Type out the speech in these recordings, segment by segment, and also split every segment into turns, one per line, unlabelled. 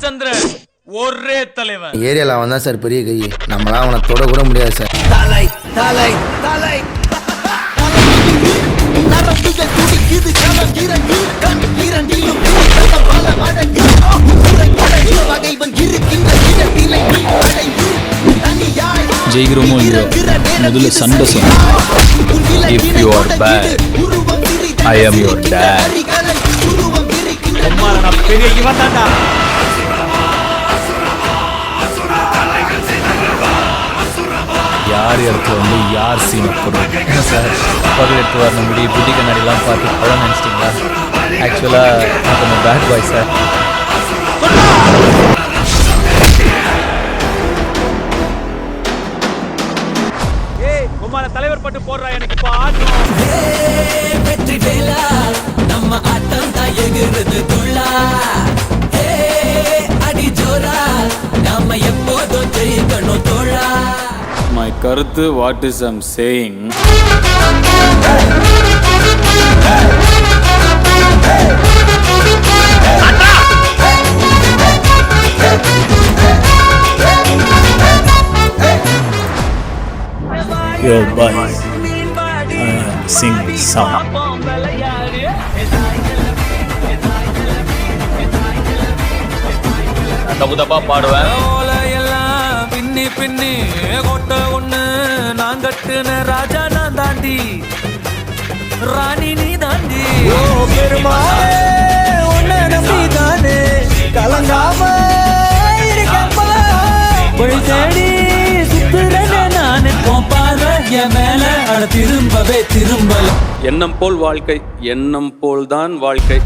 சந்திரன் ஒரே தலைவன்.
ஏரியால அவன் தான் சார் பெரிய கை. நம்மளாம் அவனை தொட கூட முடியாது சார்.
தலை தலை தலை நரம்புகள் துடிக்குது களம் இறங்கி கண் இரண்டிலும் பல அடங்கி வகைவன் இருக்கின்ற இடத்திலே அடைந்து தனியாய்
ஜெயிக்கிறோமோ இல்லையோ முதல்ல சண்டை சொன்ன
If you are bad, I am your dad. பெரிய இவன் தான்டா.
யார் இடத்துல வந்து யார் சீன் போடுறோம் சார். பகல் எடுத்து வரணும் முடி புட்டி கண்ணாடிலாம் பார்த்து படம் நினச்சிட்டிங்களா? ஆக்சுவலாக நான் கொஞ்சம் பேட் பாய் சார்.
தலைவர் பட்டு போடுறா எனக்கு
வெற்றி வேலா நம்ம ஆட்டம் தான் எகிறது துள்ளா அடி ஜோரா நாம எப்போதும் ஜெயிக்கணும் தோழா.
மை கருத்து what is I'm saying. Your boys sing song.
தப்பு தப்பா பாடுவேன்.
பின்னி பின்னி கொட்ட ஒண்ணு நான் கட்டுன ராஜா நான் தாண்டி ராணி நீ தாண்டி பெருமாளே உன்னை நம்பி தானே கலங்காம போய் தேடி சுத்துறேன் நான் பாரு என் மேல அட திரும்பவே திரும்பல.
எண்ணம் போல் வாழ்க்கை, எண்ணம் போல் தான் வாழ்க்கை.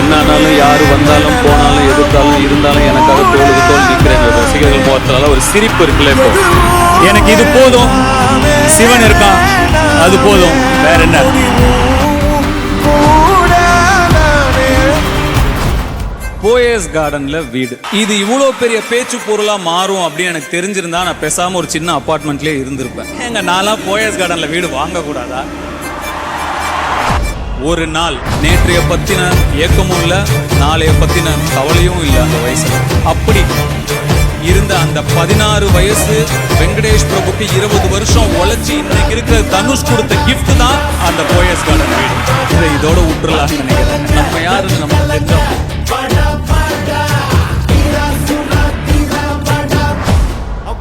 என்னானாலும் யாரு வந்தாலும் போனாலும் எதிர்த்தாலும் இருந்தாலும் எனக்காக தோளுக்கு தோல் நிற்கிறேன். ரசிகர்கள் முகத்தால ஒரு சிரிப்பு இருக்குல்ல. இப்போ எனக்கு இது போதும், சிவன் இருக்கான் அது போதும், வேற என்ன. போயஸ் கார்டன்ல வீடு, இது இவ்வளோ பெரிய பேச்சு பொருளா மாறும் அப்படின்னு எனக்கு தெரிஞ்சிருந்தா நான் பேசாம ஒரு சின்ன அபார்ட்மெண்ட்லயே இருந்திருப்பேன். எங்க நான்லாம் போயஸ் கார்டன்ல வீடு வாங்க கூடாதா? ஒரு நாள் நேற்றைய பத்தின ஏக்கமும் இல்லை, நாளைய பத்தின கவலையும் இல்லை. அந்த வயசுல அப்படி இருந்த அந்த 16 வயசு வெங்கடேஷ் பிரபுக்கு 20 வருஷம் உழைச்சி இன்னைக்கு இருக்கிற தனுஷ் கொடுத்த கிஃப்ட் தான் அந்த போயஸ் கார்டன் வீடு. இதை இதோட விட்டுறலாம்னு நினைக்கிறேன். நம்ம யாருன்னு நம்ம தெரிஞ்சோம்.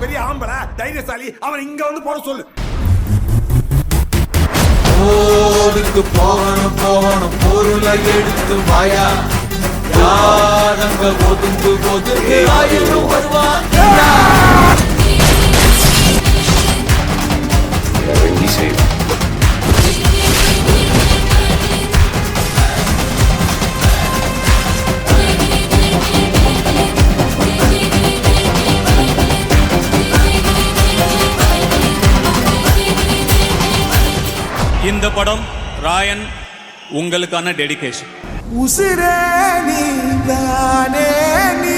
பெரிய ஆம்பளை தைரியசாலி, அவன் இங்க வந்து போட சொல்லு.
போருக்கு போகணும் போகணும் பொருளை எடுத்து வாயா யாரங்க ஒதுங்கு ஒதுங்கு ஆயிரம் வருவான்.
இந்த படம் ராயன் உங்களுக்கான டெடிகேஷன்.
உசிரே நீ தானே நீ